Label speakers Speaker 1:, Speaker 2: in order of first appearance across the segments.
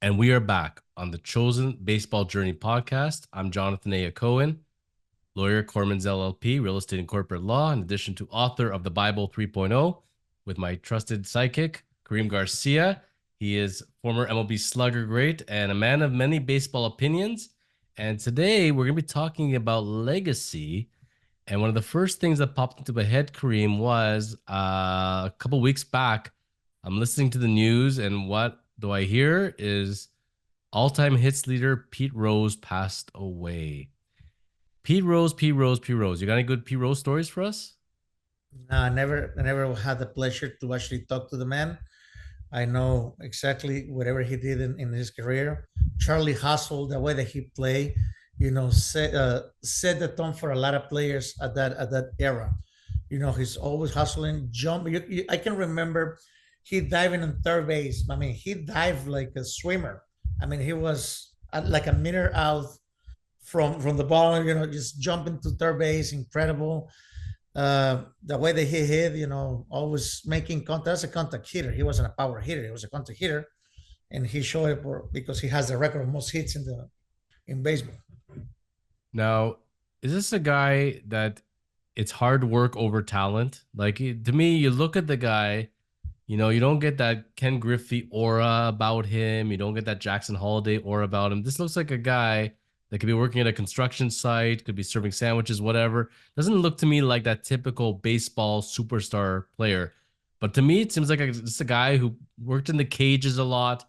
Speaker 1: And we are back on the Chosen Baseball Journey podcast. I'm Jonathan A. Cohen, lawyer, Kormans LLP, real estate and corporate law, in addition to author of the Bible 3.0 with my trusted sidekick, Kareem Garcia. He is former MLB slugger great and a man of many baseball opinions. And today we're going to be talking about legacy. And one of the first things that popped into my head, Kareem, was a couple weeks back, I'm listening to the news, and what do I hear is all-time hits leader Pete Rose passed away. Pete Rose, Pete Rose, Pete Rose. You got any good Pete Rose stories for us?
Speaker 2: No, I never had the pleasure to actually talk to the man. I know exactly whatever he did in his career. Charlie Hustle, the way that he played, set the tone for a lot of players at that era. He's always hustling, jump. I can remember he diving on third base. I mean, he dived like a swimmer. I mean, he was like a meter out from the ball. Just jumping to third base, incredible. The way that he hit, always making contact. As a contact hitter. He wasn't a power hitter. He was a contact hitter, and he showed it because he has the record of most hits in baseball.
Speaker 1: Now, is this a guy that it's hard work over talent? Like to me, you look at the guy, you don't get that Ken Griffey aura about him. You don't get that Jackson Holiday aura about him. This looks like a guy that could be working at a construction site, could be serving sandwiches, whatever. Doesn't look to me like that typical baseball superstar player. But to me, it seems like just a guy who worked in the cages a lot,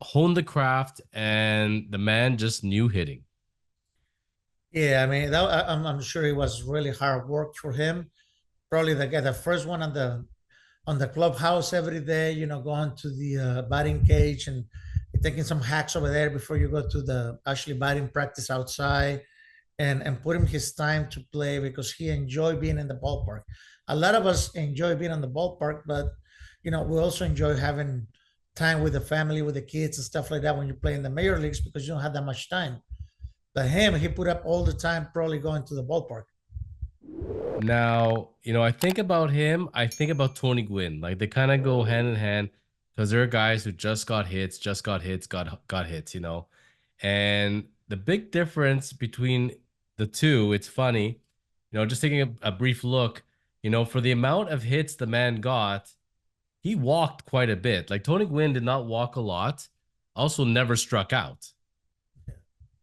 Speaker 1: honed the craft, and the man just knew hitting.
Speaker 2: Yeah, I mean, I'm sure it was really hard work for him. Probably the first one on the clubhouse every day. Going to the batting cage and taking some hacks over there before you go to the actually batting practice outside, and put him his time to play because he enjoyed being in the ballpark. A lot of us enjoy being in the ballpark, but we also enjoy having time with the family, with the kids and stuff like that when you play in the major leagues because you don't have that much time. But him, he put up all the time, probably going to the ballpark.
Speaker 1: Now, I think about him, I think about Tony Gwynn. Like they kind of go hand in hand because there are guys who just got hits, got hits. And the big difference between the two, it's funny, just taking a brief look, for the amount of hits the man got, he walked quite a bit. Like Tony Gwynn did not walk a lot, also never struck out.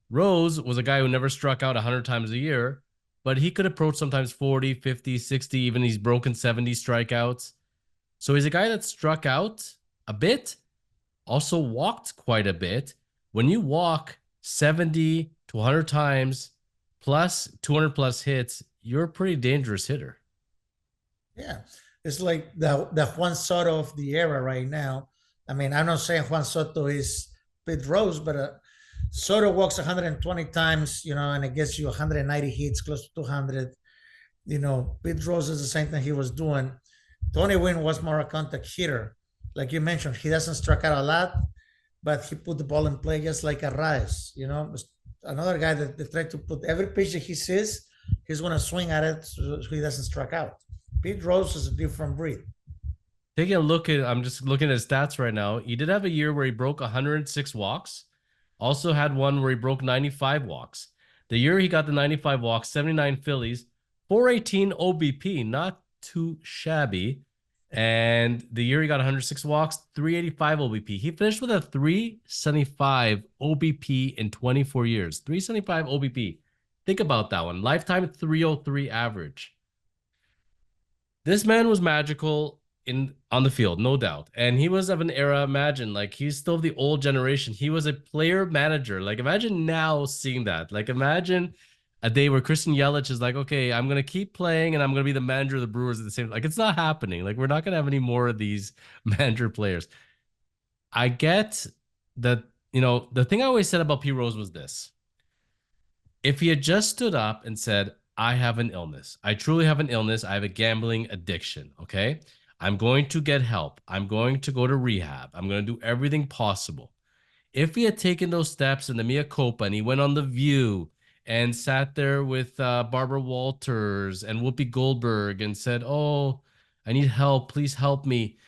Speaker 1: Rose was a guy who never struck out 100 times a year, but he could approach sometimes 40, 50, 60, even he's broken 70 strikeouts. So he's a guy that struck out a bit, also walked quite a bit. When you walk 70 to 100 times plus 200 plus hits, you're a pretty dangerous hitter.
Speaker 2: Yeah, it's like the Juan Soto of the era right now. I mean, I'm not saying Juan Soto is Pete Rose, but Soto walks 120 times, and it gets you 190 hits, close to 200. Pete Rose is the same thing he was doing. Tony Wynn was more a contact hitter. Like you mentioned, he doesn't strike out a lot, but he put the ball in play just like a Rice. Another guy that tried to put every pitch that he sees, he's going to swing at it so he doesn't strike out. Pete Rose is a different breed.
Speaker 1: Taking a look at, I'm just looking at his stats right now. He did have a year where he broke 106 walks. Also had one where he broke 95 walks. The year he got the 95 walks, 79 Phillies, 418 OBP, not too shabby. And the year he got 106 walks, 385 OBP. He finished with a 375 OBP in 24 years. 375 OBP. Think about that one. Lifetime 303 average. This man was magical in on the field, no doubt. And he was of an era, imagine, like he's still the old generation. He was a player manager. Like imagine now seeing that. Like imagine a day where Christian Yelich is like, okay, I'm gonna keep playing and I'm gonna be the manager of the Brewers at the same. Like it's not happening. Like we're not gonna have any more of these manager players. I get that, the thing I always said about P Rose was this. If he had just stood up and said, I have an illness, I truly have an illness, I have a gambling addiction, okay? I'm going to get help. I'm going to go to rehab. I'm going to do everything possible. If he had taken those steps in the Mia Copa and he went on The View and sat there with Barbara Walters and Whoopi Goldberg and said, oh, I need help. Please help me.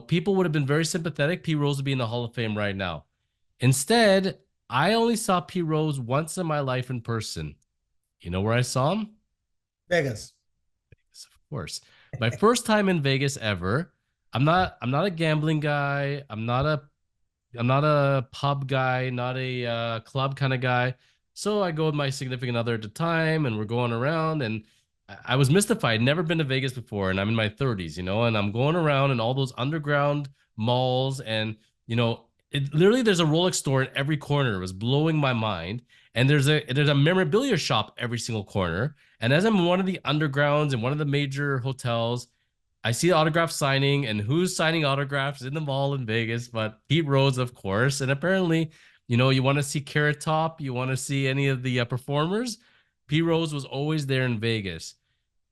Speaker 1: People would have been very sympathetic. P. Rose would be in the Hall of Fame right now. Instead, I only saw Pete Rose once in my life in person. You know where I saw him?
Speaker 2: Vegas.
Speaker 1: Yes, of course. My first time in Vegas ever. I'm not a gambling guy. I'm not a pub guy, not a club kind of guy. So I go with my significant other at the time, and we're going around, and I was mystified. Never been to Vegas before, and I'm in my 30s, and I'm going around in all those underground malls, and it literally there's a Rolex store in every corner. It was blowing my mind, and there's a memorabilia shop every single corner. And as I'm in one of the undergrounds in one of the major hotels, I see autograph signing, and who's signing autographs in the mall in Vegas? But Pete Rose, of course. And apparently, you want to see Carrot Top, you want to see any of the performers. Pete Rose was always there in Vegas.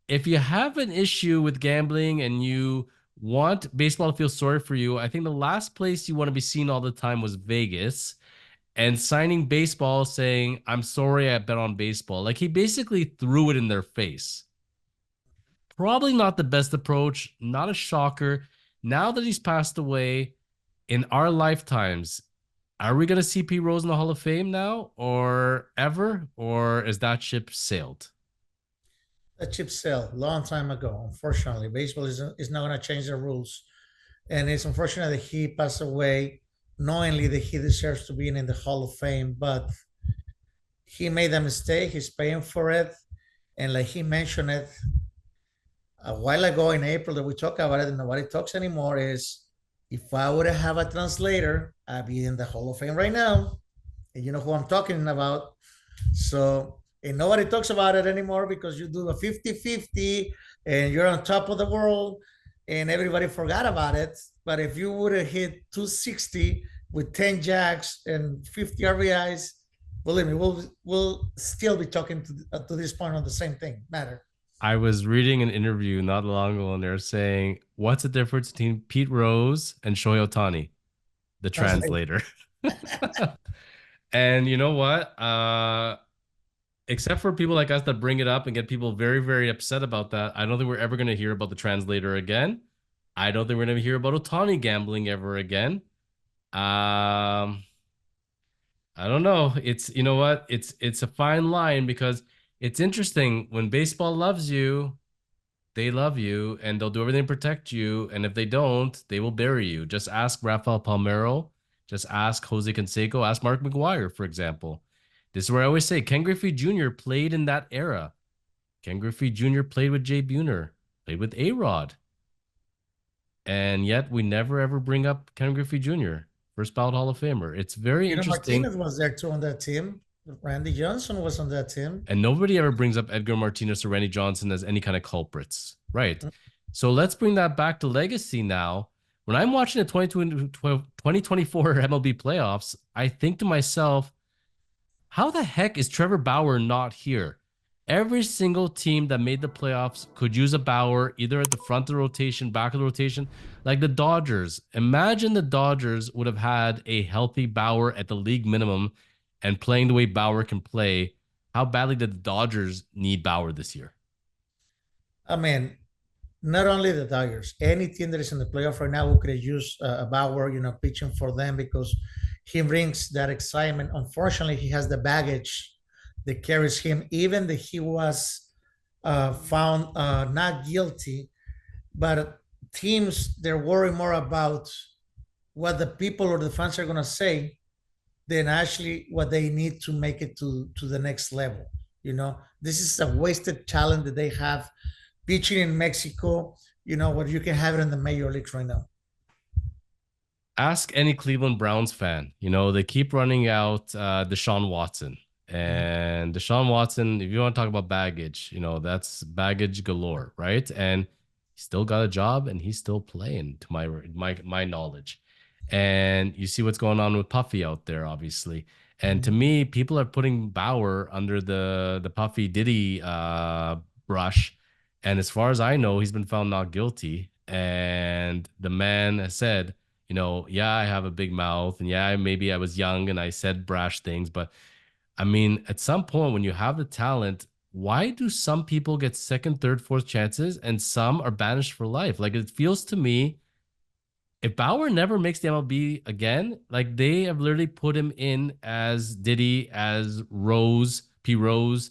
Speaker 1: If you have an issue with gambling and you want baseball to feel sorry for you, I think the last place you want to be seen all the time was Vegas. And signing baseball saying, I'm sorry I bet on baseball. Like he basically threw it in their face. Probably not the best approach, not a shocker. Now that he's passed away in our lifetimes, are we going to see Pete Rose in the Hall of Fame now or ever? Or is that ship sailed?
Speaker 2: That chip sale long time ago. Unfortunately, baseball is not going to change the rules, and it's unfortunate that he passed away, knowingly that he deserves to be in the Hall of Fame. But he made a mistake. He's paying for it, and like he mentioned it a while ago in April that we talked about it, and nobody talks anymore. Is if I would have a translator, I'd be in the Hall of Fame right now, and you know who I'm talking about. So, and nobody talks about it anymore because you do a 50-50 and you're on top of the world and everybody forgot about it. But if you would have hit 260 with 10 jacks and 50 RBIs, believe me, we'll still be talking to this point on the same thing matter.
Speaker 1: I was reading an interview not long ago and they're saying, what's the difference between Pete Rose and Shohei Ohtani? The
Speaker 2: Translate.
Speaker 1: translator. And you know what? Except for people like us that bring it up and get people very, very upset about that, I don't think we're ever going to hear about the translator again. I don't think we're going to hear about Otani gambling ever again. Um, I don't know. It's you know what? It's a fine line because it's interesting when baseball loves you, they love you and they'll do everything to protect you. And if they don't, they will bury you. Just ask Rafael Palmeiro. Just ask Jose Canseco. Ask Mark McGuire, for example. This is where I always say Ken Griffey Jr. played in that era. Ken Griffey Jr. played with Jay Buhner, played with A-Rod. And yet we never ever bring up Ken Griffey Jr., first ballot Hall of Famer. It's very interesting.
Speaker 2: Martinez was there too on that team. Randy Johnson was on that team.
Speaker 1: And nobody ever brings up Edgar Martinez or Randy Johnson as any kind of culprits. Right. So let's bring that back to legacy now. When I'm watching the 2024 MLB playoffs, I think to myself, how the heck is Trevor Bauer not here? Every single team that made the playoffs could use a Bauer either at the front of the rotation, back of the rotation, like the Dodgers. Imagine the Dodgers would have had a healthy Bauer at the league minimum and playing the way Bauer can play. How badly did the Dodgers need Bauer this year?
Speaker 2: I mean, not only the Dodgers, any team that is in the playoff right now who could use a Bauer, pitching for them because he brings that excitement. Unfortunately, he has the baggage that carries him, even that he was found not guilty, but teams they're worried more about what the people or the fans are going to say than actually what they need to make it to the next level. This is a wasted talent that they have pitching in Mexico, where you can have it in the major leagues right now.
Speaker 1: Ask any Cleveland Browns fan. They keep running out Deshaun Watson. And Deshaun Watson, if you want to talk about baggage, that's baggage galore, right? And he still got a job and he's still playing to my knowledge. And you see what's going on with Puffy out there, obviously. And to me, people are putting Bauer under the Puffy Diddy brush. And as far as I know, he's been found not guilty. And the man has said, yeah, I have a big mouth, and yeah, maybe I was young and I said brash things, but I mean, at some point when you have the talent, why do some people get second, third, fourth chances and some are banished for life? Like it feels to me If Bauer never makes the MLB again, like they have literally put him in as Diddy, as Rose, P. Rose,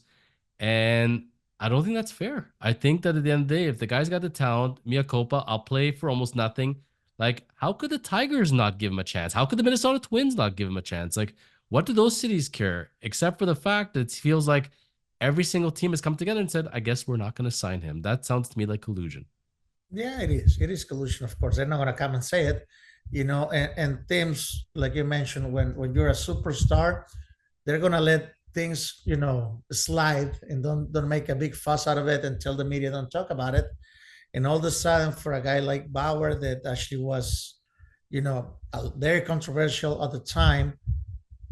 Speaker 1: and I don't think that's fair. I think that at the end of the day, if the guy's got the talent, Mia Copa, I'll play for almost nothing. Like, how could the Tigers not give him a chance? How could the Minnesota Twins not give him a chance? Like, what do those cities care? Except for the fact that it feels like every single team has come together and said, I guess we're not going to sign him. That sounds to me like collusion.
Speaker 2: Yeah, it is. It is collusion, of course. They're not going to come and say it, and teams, like you mentioned, when you're a superstar, they're going to let things, slide and don't make a big fuss out of it until the media don't talk about it. And all of a sudden, for a guy like Bauer, that actually was, very controversial at the time,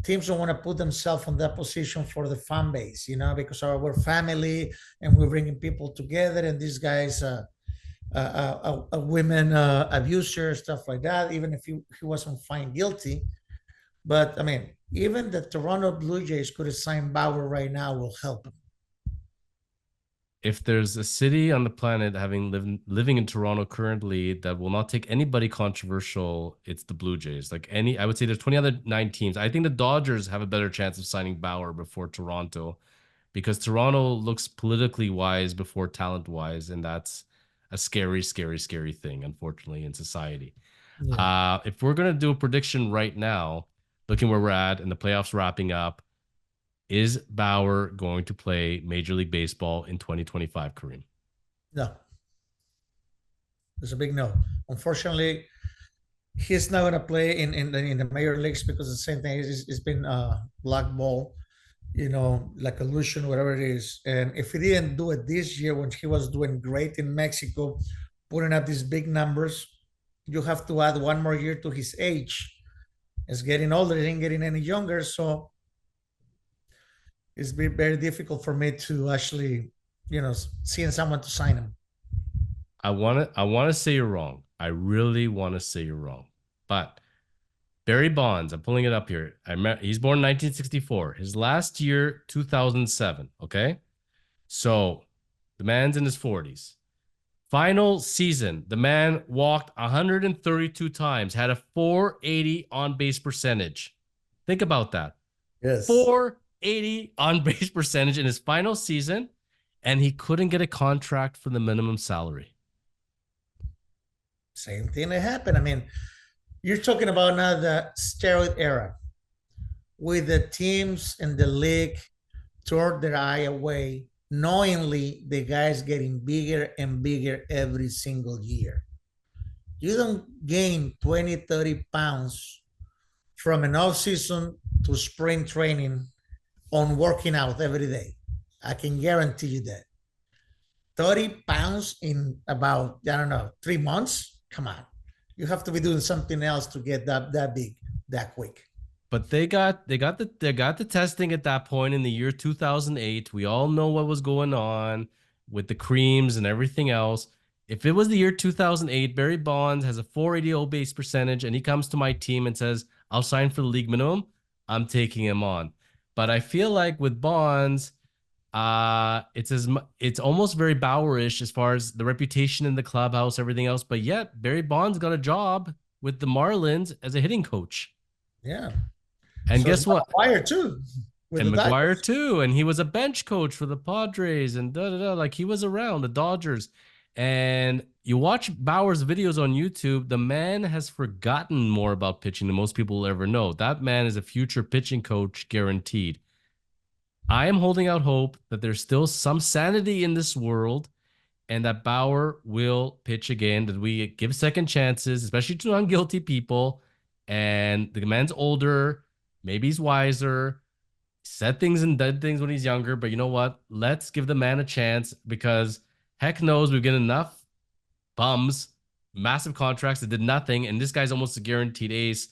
Speaker 2: teams don't want to put themselves in that position for the fan base, because we're family and we're bringing people together, and these guys, a women abuser, stuff like that. Even if he wasn't found guilty, but I mean, even the Toronto Blue Jays could have signed Bauer right now will help him.
Speaker 1: If there's a city on the planet living in Toronto currently that will not take anybody controversial, it's the Blue Jays. Like any, I would say there's 20 other nine teams. I think the Dodgers have a better chance of signing Bauer before Toronto because Toronto looks politically wise before talent wise, and that's a scary, scary, scary thing, unfortunately, in society.
Speaker 2: Yeah,
Speaker 1: If we're gonna do a prediction right now, looking where we're at and the playoffs wrapping up, is Bauer going to play Major League Baseball in 2025, Kareem?
Speaker 2: no, it's a big no. Unfortunately, he's not going to play in the major leagues because the same thing is it's been blackballed, like illusion, whatever it is. And if he didn't do it this year when he was doing great in Mexico, putting up these big numbers, you have to add one more year to his age. He's getting older, he ain't getting any younger, so it's been very difficult for me to actually, seeing someone to sign him.
Speaker 1: I want to say you're wrong. I really want to say you're wrong. But Barry Bonds, I'm pulling it up here. He's born in 1964. His last year, 2007. Okay. So the man's in his 40s. Final season, the man walked 132 times, had a 480 on base percentage. Think about that.
Speaker 2: Yes.
Speaker 1: 480 on base percentage in his final season, and he couldn't get a contract for the minimum salary.
Speaker 2: Same thing that happened. I mean, you're talking about now the steroid era with the teams in the league turned their eye away, knowingly the guy's getting bigger and bigger every single year. You don't gain 20, 30 pounds from an off season to spring training on working out every day. I can guarantee you that. 30 pounds in about, I don't know, 3 months? Come on. You have to be doing something else to get that big that quick.
Speaker 1: But they got the testing at that point in the year 2008. We all know what was going on with the creams and everything else. If it was the year 2008, Barry Bonds has a 480 base percentage and he comes to my team and says, "I'll sign for the league minimum." I'm taking him on. But I feel like with Bonds, it's almost very Bauerish as far as the reputation in the clubhouse, everything else. But yet Barry Bonds got a job with the Marlins as a hitting coach.
Speaker 2: Yeah.
Speaker 1: And
Speaker 2: So it's
Speaker 1: guess what?
Speaker 2: McGuire too with
Speaker 1: And
Speaker 2: the
Speaker 1: McGuire
Speaker 2: Dodgers.
Speaker 1: too. And he was a bench coach for the Padres and da da da. Like he was around the Dodgers. And you watch Bauer's videos on YouTube, the man has forgotten more about pitching than most people will ever know. That man is a future pitching coach, guaranteed. I am holding out hope that there's still some sanity in this world and that Bauer will pitch again, that we give second chances, especially to non-guilty people. And the man's older, maybe he's wiser, said things and did things when he's younger. But you know what? Let's give the man a chance because heck knows we've got enough bums, massive contracts that did nothing. And this guy's almost a guaranteed ace.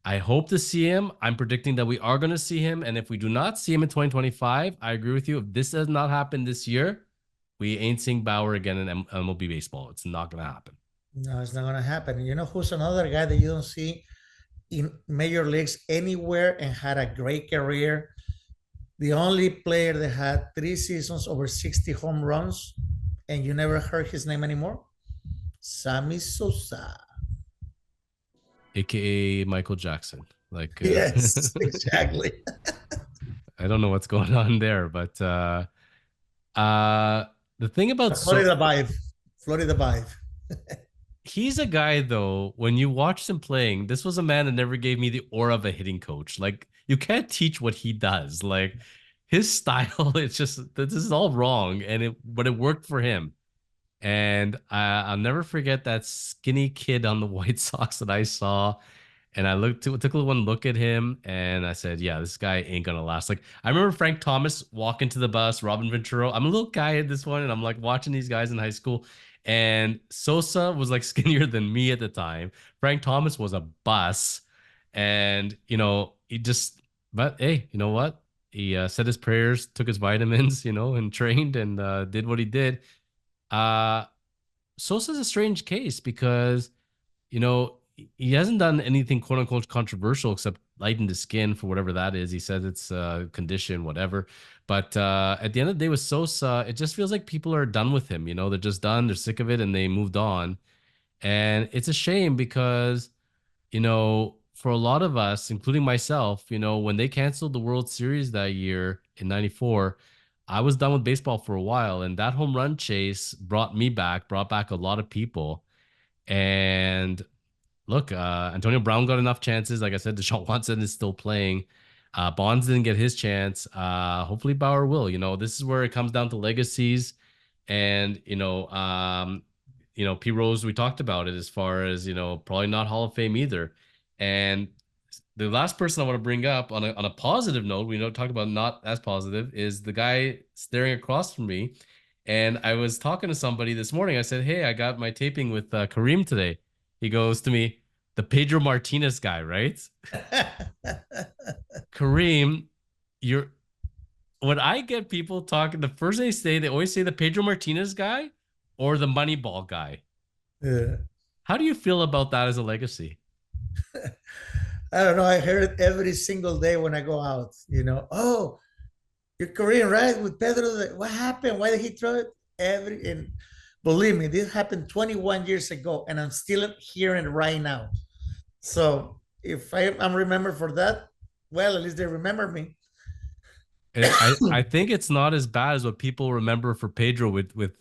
Speaker 1: I hope to see him. I'm predicting that we are going to see him. And if we do not see him in 2025, I agree with you. If this does not happen this year, we ain't seeing Bauer again in MLB baseball. It's not going to happen.
Speaker 2: No, it's not going to happen. You know who's another guy that you don't see in major leagues anywhere and had a great career? The only player that had 3 seasons over 60 home runs, and you never heard his name anymore? Sammy Sosa.
Speaker 1: aka Michael Jackson. Like
Speaker 2: Yes, exactly.
Speaker 1: I don't know what's going on there, but uh the thing about so
Speaker 2: Florida vibe. Florida vibe.
Speaker 1: he's a guy though, when you watched him playing, this was a man that never gave me the aura of a hitting coach. Like you can't teach what he does. Like his style, it's just this is all wrong, and it but it worked for him. And I'll never forget that skinny kid on the White Sox that I saw. And I took a one look at him, and I said, "Yeah, this guy ain't gonna last." Like I remember Frank Thomas walking to the bus, Robin Ventura. I'm a little guy at this one, and I'm like watching these guys in high school. And Sosa was like skinnier than me at the time. Frank Thomas was a bus, and he just. But hey, you know what? He said his prayers, took his vitamins, and trained and did what he did. Uh, Sosa's a strange case because, he hasn't done anything quote unquote controversial except lighten the skin for whatever that is. He says it's a condition, whatever. But at the end of the day with Sosa, it just feels like people are done with him. They're just done, they're sick of it, and they moved on. And it's a shame because, for a lot of us, including myself, when they canceled the World Series that year in 94, I was done with baseball for a while. And that home run chase brought back a lot of people. And look, Antonio Brown got enough chances. Like I said, Deshaun Watson is still playing. Bonds didn't get his chance. Hopefully Bauer will. This is where it comes down to legacies, and P Rose. We talked about it as far as probably not Hall of Fame either. And the last person I want to bring up on a positive note, we know talked about not as positive, is the guy staring across from me. And I was talking to somebody this morning. I said, "Hey, I got my taping with Kareem today." He goes to me, "The Pedro Martinez guy, right?" Kareem, you're when I get people talking, the first thing they always say the Pedro Martinez guy or the Moneyball guy.
Speaker 2: Yeah.
Speaker 1: How do you feel about that as a legacy?
Speaker 2: I don't know. I hear it every single day when I go out. Oh, you're Korean, right? With Pedro, what happened? Why did he throw it? And believe me, this happened 21 years ago, and I'm still hearing it right now. So if I'm remembered for that, well, at least they remember me.
Speaker 1: I think it's not as bad as what people remember for Pedro with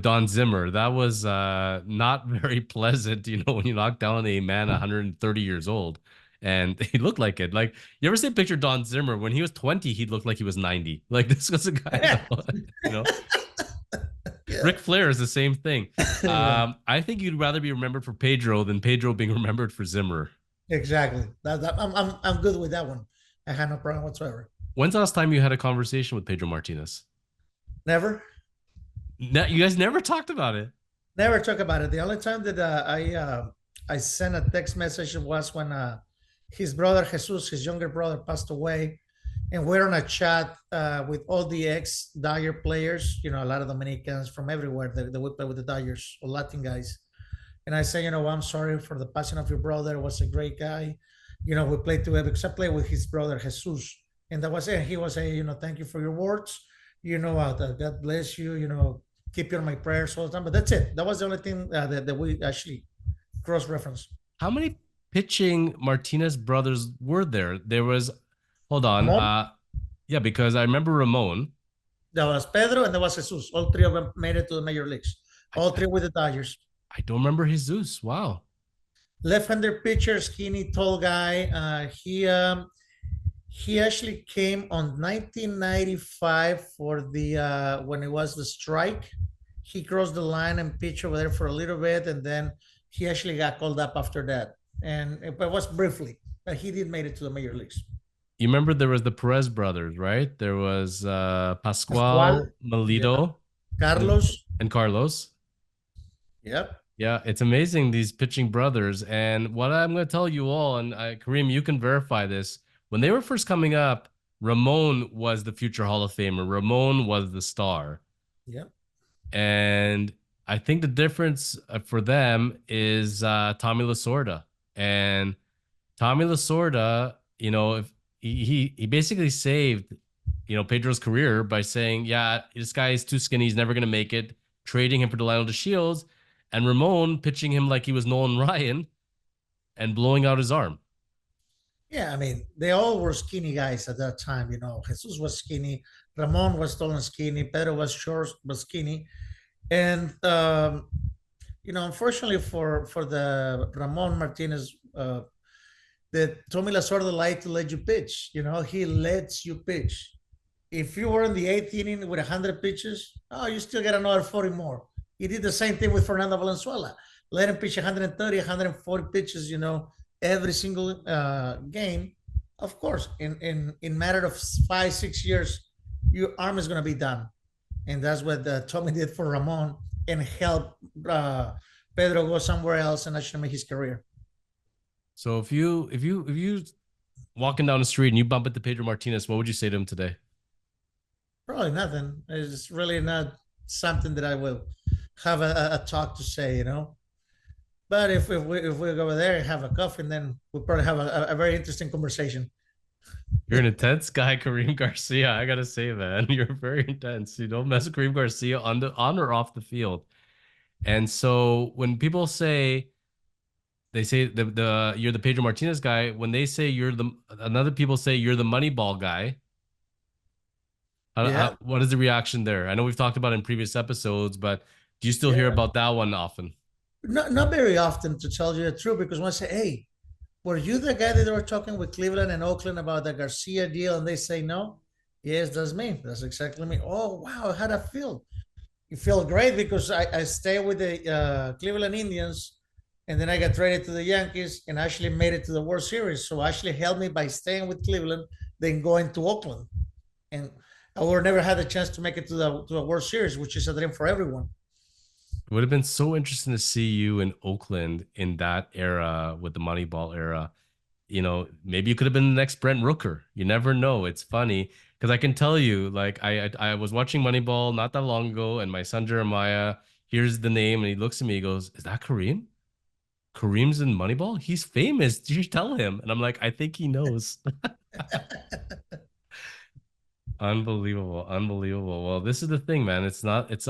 Speaker 1: Don Zimmer. That was not very pleasant, when you knock down a man 130 years old, and he looked like it. Like you ever see a picture of Don Zimmer when he was 20, he looked like he was 90. Like this was a guy
Speaker 2: Yeah.
Speaker 1: that was, you know.
Speaker 2: Yeah.
Speaker 1: Ric Flair is the same thing.
Speaker 2: Yeah.
Speaker 1: I think you'd rather be remembered for Pedro than Pedro being remembered for Zimmer.
Speaker 2: Exactly. I'm good with that one. I had no problem whatsoever.
Speaker 1: When's the last time you had a conversation with Pedro Martinez?
Speaker 2: Never,
Speaker 1: You guys never talked about it.
Speaker 2: never talk about it. The only time that I sent a text message was when his brother Jesus, his younger brother, passed away, and we're on a chat with all the ex Dodger players. A lot of Dominicans from everywhere that we play with the Dodgers, or Latin guys. And I say, I'm sorry for the passing of your brother. Was a great guy. We played together because I played with his brother Jesus, and that was it. He was saying, thank you for your words. God bless you. Keep you in my prayers all the time. But that's it. That was the only thing that we actually cross reference.
Speaker 1: How many pitching Martinez brothers were there? There was, hold on.
Speaker 2: Ramon,
Speaker 1: Yeah, because I remember Ramon.
Speaker 2: there was Pedro, and there was Jesus. All three of them made it to the major leagues.
Speaker 1: I,
Speaker 2: All
Speaker 1: I,
Speaker 2: three with the Dodgers.
Speaker 1: I don't remember Jesus. Wow.
Speaker 2: Left-hander pitcher, skinny, tall guy. He actually came on 1995 for the when it was the strike. He crossed the line and pitched over there for a little bit, and then he actually got called up after that. And it was briefly, but he did made it to the major leagues.
Speaker 1: You remember there was the Perez brothers, right? There was
Speaker 2: Pascual,
Speaker 1: Pascual,
Speaker 2: yeah.
Speaker 1: Melito, and
Speaker 2: Carlos,
Speaker 1: and Carlos.
Speaker 2: yep,
Speaker 1: Yeah, it's amazing these pitching brothers. And what I'm going to tell you all, and Kareem, you can verify this. When they were first coming up, Ramon was the future Hall of Famer. Ramon was the star.
Speaker 2: yep,
Speaker 1: And I think the difference for them is Tommy Lasorda. And Tommy Lasorda, if he basically saved, Pedro's career by saying, "Yeah, this guy is too skinny. He's never going to make it." Trading him for Delano DeShields, and Ramon pitching him like he was Nolan Ryan and blowing out his arm.
Speaker 2: Yeah, I mean, they all were skinny guys at that time. Jesus was skinny, Ramon was tall and skinny, Pedro was short but skinny, and unfortunately for the Ramon Martinez, that Tommy Lasorda liked to let you pitch. He lets you pitch. If you were in the eighth inning with 100 pitches, oh, you still get another 40 more. He did the same thing with Fernando Valenzuela. Let him pitch 130, 140 pitches, every single game. Of course, in matter of 5, 6 years, your arm is going to be done. And that's what Tommy did for Ramon and helped Pedro go somewhere else and actually make his career.
Speaker 1: So if you walking down the street and you bump into Pedro Martinez, what would you say to him today?
Speaker 2: Probably nothing. It's really not something that I will have a talk to say. But if we go over there and have a coffee, then we'll probably have a very interesting conversation.
Speaker 1: You're an intense guy, Kareem Garcia. I gotta say, man, you're very intense. You don't mess with Kareem Garcia on or off the field. And so when people say they say the you're the Pedro Martinez guy, when they say you're the another people say you're the Moneyball guy.
Speaker 2: Yeah,
Speaker 1: What is the reaction there? I know we've talked about it in previous episodes, but do you still hear
Speaker 2: yeah.
Speaker 1: about that one often?
Speaker 2: Not very often, to tell you the truth, because when I say, "Hey, were you the guy that they were talking with Cleveland and Oakland about the Garcia deal?" and they say no, yes, that's me. That's exactly me. Oh wow, how did I feel? You feel great because I stayed with the Cleveland Indians, and then I got traded to the Yankees and actually made it to the World Series. So actually helped me by staying with Cleveland, then going to Oakland, and I would never had the chance to make it to the World Series, which is a dream for everyone.
Speaker 1: It would have been so interesting to see you in Oakland in that era with the Moneyball era. Maybe you could have been the next Brent Rooker. You never know. It's funny because I can tell you, like, I was watching Moneyball not that long ago, and my son Jeremiah hears the name and he looks at me, he goes, "Is that Kareem? Kareem's in Moneyball? He's famous. Did you tell him?" And I'm like, "I think he knows." Unbelievable, unbelievable. Well, this is the thing, man. It's not. It's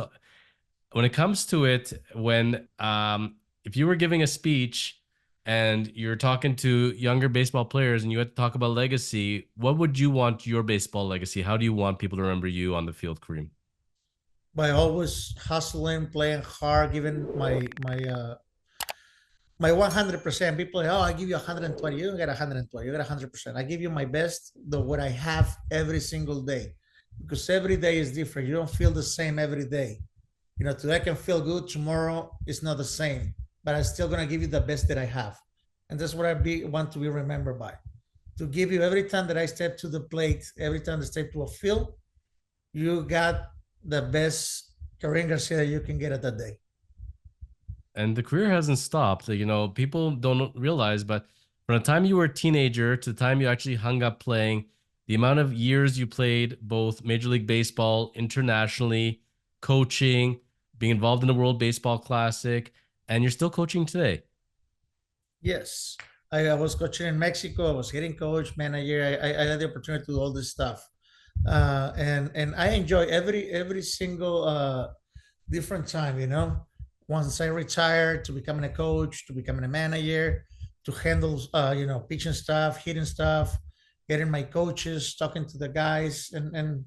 Speaker 1: when it comes to it, when if you were giving a speech and you're talking to younger baseball players and you had to talk about legacy, what would you want your baseball legacy? How do you want people to remember you on the field, Kareem?
Speaker 2: By always hustling, playing hard, giving my 100%. People say, "Oh, I give you 120." You don't get 120. You get 100%. I give you my best, the what I have every single day, because every day is different. You don't feel the same every day. Today I can feel good. Tomorrow it's not the same, but I'm still gonna give you the best that I have, and that's what want to be remembered by. To give you every time that I step to the plate, every time I step to a field, you got the best Karen Garcia that you can get at that day.
Speaker 1: And the career hasn't stopped. People don't realize, but from the time you were a teenager to the time you actually hung up playing, the amount of years you played both Major League Baseball, internationally, coaching, being involved in the World Baseball Classic, and you're still coaching today.
Speaker 2: Yes, I was coaching in Mexico. I was hitting coach, manager. I had the opportunity to do all this stuff, and I enjoy every single different time. Once I retired, to becoming a coach, to becoming a manager, to handle pitching stuff, hitting stuff, getting my coaches, talking to the guys, and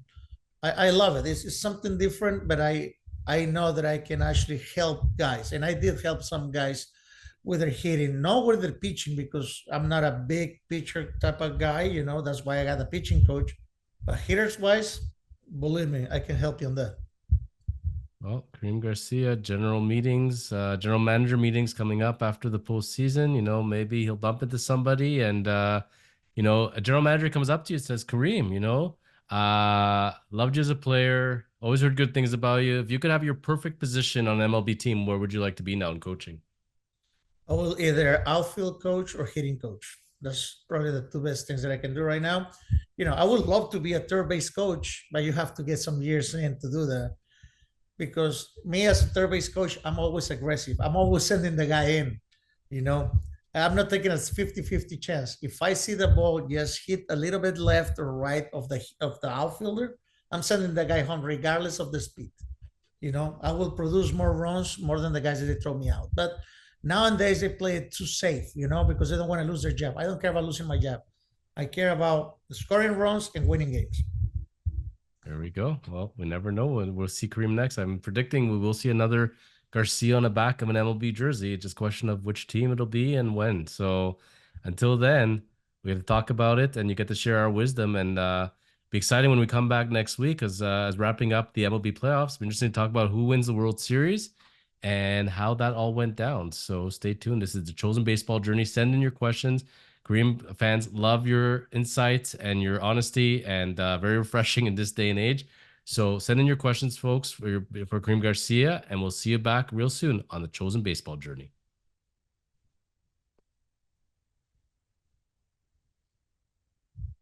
Speaker 2: I love it. It's something different, but I know that I can actually help guys, and I did help some guys with their hitting, not with their pitching, because I'm not a big pitcher type of guy. That's why I got a pitching coach. But hitters wise, believe me, I can help you on that.
Speaker 1: Well, Kareem Garcia, general manager meetings coming up after the postseason. Maybe he'll bump into somebody and, a general manager comes up to you and says, "Kareem, loved you as a player, always heard good things about you. If you could have your perfect position on an MLB team, where would you like to be now in coaching?"
Speaker 2: I will either outfield coach or hitting coach. That's probably the two best things that I can do right now. I would love to be a third base coach, but you have to get some years in to do that. Because me as a third base coach, I'm always aggressive. I'm always sending the guy in, you know. I'm not taking a 50-50 chance. If I see the ball just hit a little bit left or right of the outfielder, I'm sending the guy home regardless of the speed. I will produce more runs more than the guys that they throw me out. But nowadays they play it too safe, because they don't want to lose their job. I don't care about losing my job. I care about scoring runs and winning games.
Speaker 1: There we go. Well, we never know. We'll see Kareem next. I'm predicting we will see another Garcia on the back of an MLB jersey. It's just a question of which team it'll be and when. So until then, we have to talk about it and you get to share our wisdom and be exciting when we come back next week because as wrapping up the MLB playoffs, be interesting to talk about who wins the World Series and how that all went down. So stay tuned. This is the Chosen Baseball Journey. Send in your questions. Kareem fans love your insights and your honesty, and very refreshing in this day and age. So send in your questions, folks, for Kareem Garcia, and we'll see you back real soon on the Chosen Baseball Journey.